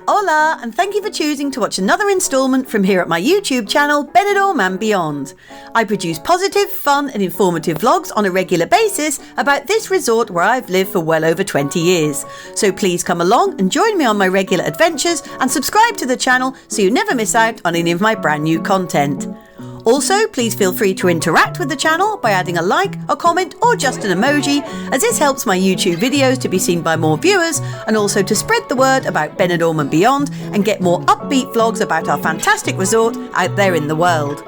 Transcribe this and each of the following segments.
Hola, and thank you for choosing to watch another instalment from here at my YouTube channel, Benidorm and Beyond. I produce positive, fun and informative vlogs on a regular basis about this resort where I've lived for well over 20 years. So please come along and join me on my regular adventures and subscribe to the channel so you never miss out on any of my brand new content. Also, please feel free to interact with the channel by adding a like, a comment or just an emoji, as this helps my YouTube videos to be seen by more viewers and also to spread the word about Benidorm and beyond and get more upbeat vlogs about our fantastic resort out there in the world.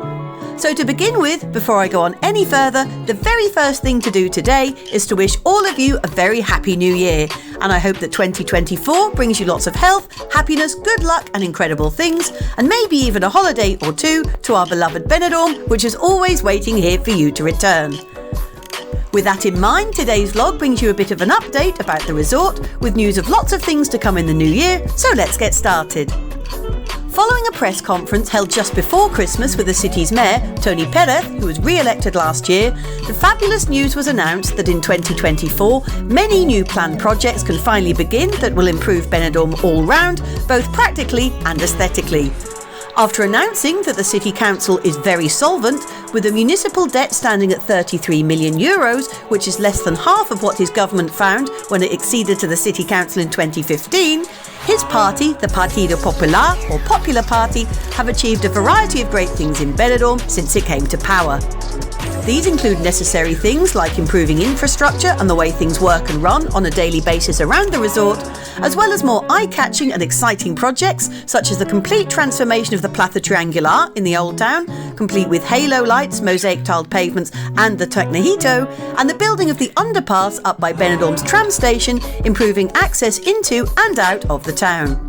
So to begin with, before I go on any further, the very first thing to do today is to wish all of you a very happy new year. And I hope that 2024 brings you lots of health, happiness, good luck and incredible things, and maybe even a holiday or two to our beloved Benidorm, which is always waiting here for you to return. With that in mind, today's vlog brings you a bit of an update about the resort, with news of lots of things to come in the new year, so let's get started. Following a press conference held just before Christmas with the city's mayor, Tony Perez, who was re-elected last year, the fabulous news was announced that in 2024, many new planned projects can finally begin that will improve Benidorm all round, both practically and aesthetically. After announcing that the City Council is very solvent, with the municipal debt standing at €33 million, which is less than half of what his government found when it acceded to the City Council in 2015, his party, the Partido Popular, or Popular Party, have achieved a variety of great things in Benidorm since it came to power. These include necessary things like improving infrastructure and the way things work and run on a daily basis around the resort, as well as more eye-catching and exciting projects such as the complete transformation of the Plaza Triangular in the Old Town, complete with halo lights, mosaic-tiled pavements and the Tecnojito, and the building of the underpass up by Benidorm's tram station, improving access into and out of the town.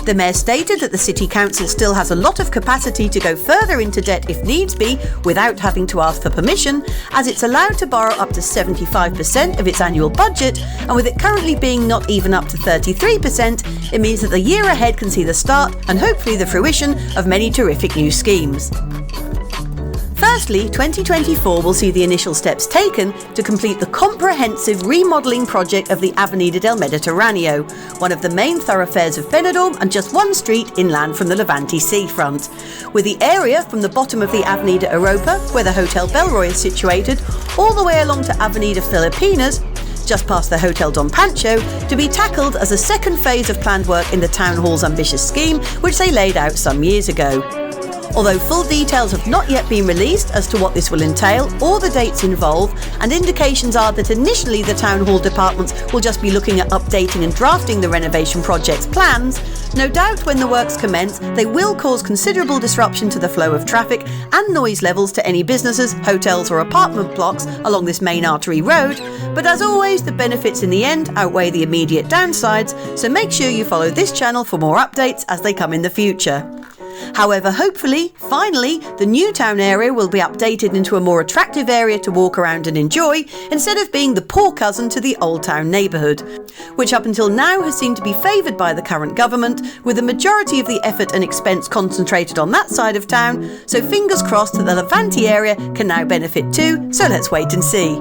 The mayor stated that the City Council still has a lot of capacity to go further into debt if needs be without having to ask for permission, as it's allowed to borrow up to 75% of its annual budget, and with it currently being not even up to 33%, it means that the year ahead can see the start and hopefully the fruition of many terrific new schemes. Firstly, 2024 will see the initial steps taken to complete the comprehensive remodelling project of the Avenida del Mediterraneo, one of the main thoroughfares of Benidorm and just one street inland from the Levante seafront, with the area from the bottom of the Avenida Europa, where the Hotel Belroy is situated, all the way along to Avenida Filipinas, just past the Hotel Don Pancho, to be tackled as a second phase of planned work in the Town Hall's ambitious scheme, which they laid out some years ago. Although full details have not yet been released as to what this will entail or the dates involved, and indications are that initially the Town Hall departments will just be looking at updating and drafting the renovation project's plans, no doubt when the works commence they will cause considerable disruption to the flow of traffic and noise levels to any businesses, hotels or apartment blocks along this main artery road, but as always the benefits in the end outweigh the immediate downsides, so make sure you follow this channel for more updates as they come in the future. However, hopefully, finally, the new town area will be updated into a more attractive area to walk around and enjoy, instead of being the poor cousin to the Old Town neighbourhood, which up until now has seemed to be favoured by the current government, with the majority of the effort and expense concentrated on that side of town, so fingers crossed that the Levante area can now benefit too, so let's wait and see.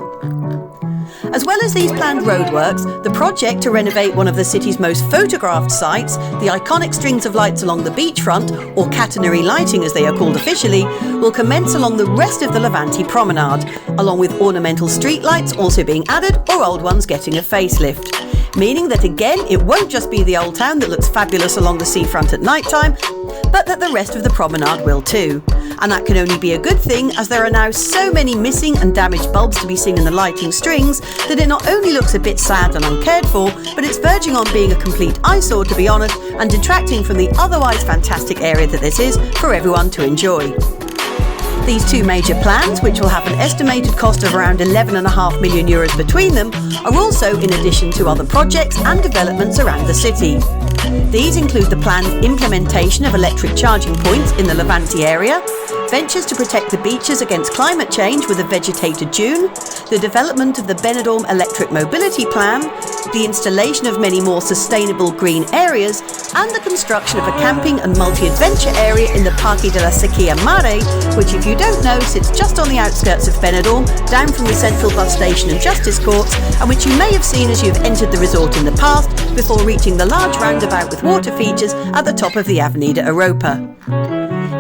As well as these planned roadworks, the project to renovate one of the city's most photographed sites, the iconic strings of lights along the beachfront, or catenary lighting as they are called officially, will commence along the rest of the Levante promenade, along with ornamental streetlights also being added or old ones getting a facelift. Meaning that again, it won't just be the Old Town that looks fabulous along the seafront at night time, but that the rest of the promenade will too. And that can only be a good thing, as there are now so many missing and damaged bulbs to be seen in the lighting strings that it not only looks a bit sad and uncared for, but it's verging on being a complete eyesore, to be honest, and detracting from the otherwise fantastic area that this is for everyone to enjoy. These two major plans, which will have an estimated cost of around €11.5 million between them, are also in addition to other projects and developments around the city. These include the planned implementation of electric charging points in the Levante area, ventures to protect the beaches against climate change with a vegetated dune, the development of the Benidorm electric mobility plan, the installation of many more sustainable green areas, and the construction of a camping and multi-adventure area in the Parque de la Sequia Mare, which, if you don't know, sits just on the outskirts of Benidorm, down from the central bus station and justice courts, and which you may have seen as you've entered the resort in the past, before reaching the large roundabout with water features at the top of the Avenida Europa.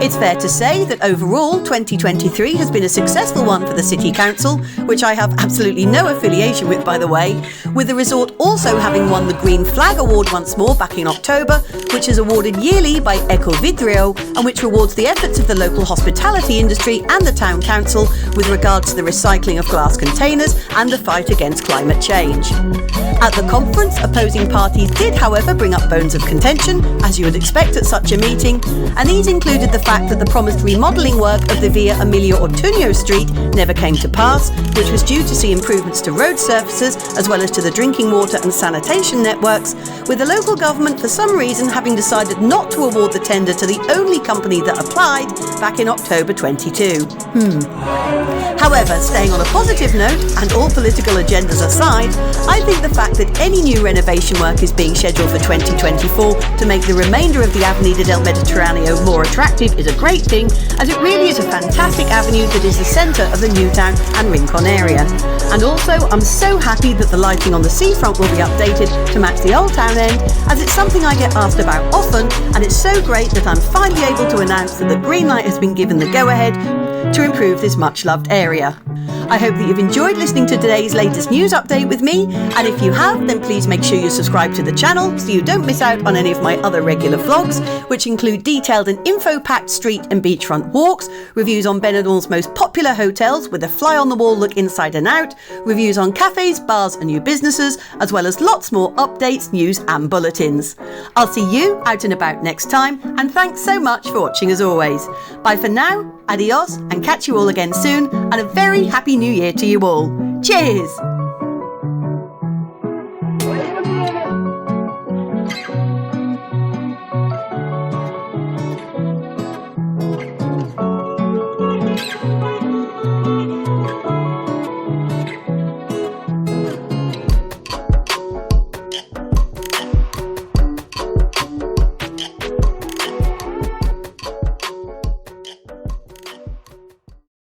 It's fair to say that overall 2023 has been a successful one for the City Council, which I have absolutely no affiliation with, by the way, with the resort also having won the Green Flag Award once more back in October, which is awarded yearly by Ecovidrio and which rewards the efforts of the local hospitality industry and the Town Council with regards to the recycling of glass containers and the fight against climate change. At the conference, opposing parties did, however, bring up bones of contention, as you would expect at such a meeting, and these included the fact that the promised remodelling work of the Via Emilio Ortuño Street never came to pass, which was due to see improvements to road surfaces as well as to the drinking water and sanitation networks, with the local government for some reason having decided not to award the tender to the only company that applied back in October 22. However, staying on a positive note, and all political agendas aside, I think the fact that any new renovation work is being scheduled for 2024 to make the remainder of the Avenida del Mediterraneo more attractive is a great thing, as it really is a fantastic avenue that is the centre of the Newtown and Rincon area. And also, I'm so happy that the lighting on the seafront will be updated to match the Old Town end, as it's something I get asked about often, and it's so great that I'm finally able to announce that the green light has been given the go-ahead to improve this much-loved area. I hope that you've enjoyed listening to today's latest news update with me, and if you have, then please make sure you subscribe to the channel so you don't miss out on any of my other regular vlogs, which include detailed and info-packed street and beachfront walks, reviews on Benidorm's most popular hotels with a fly-on-the-wall look inside and out, reviews on cafes, bars and new businesses, as well as lots more updates, news and bulletins. I'll see you out and about next time, and thanks so much for watching as always. Bye for now, adios, and catch you all again soon, and a very happy new year to you all. Cheers!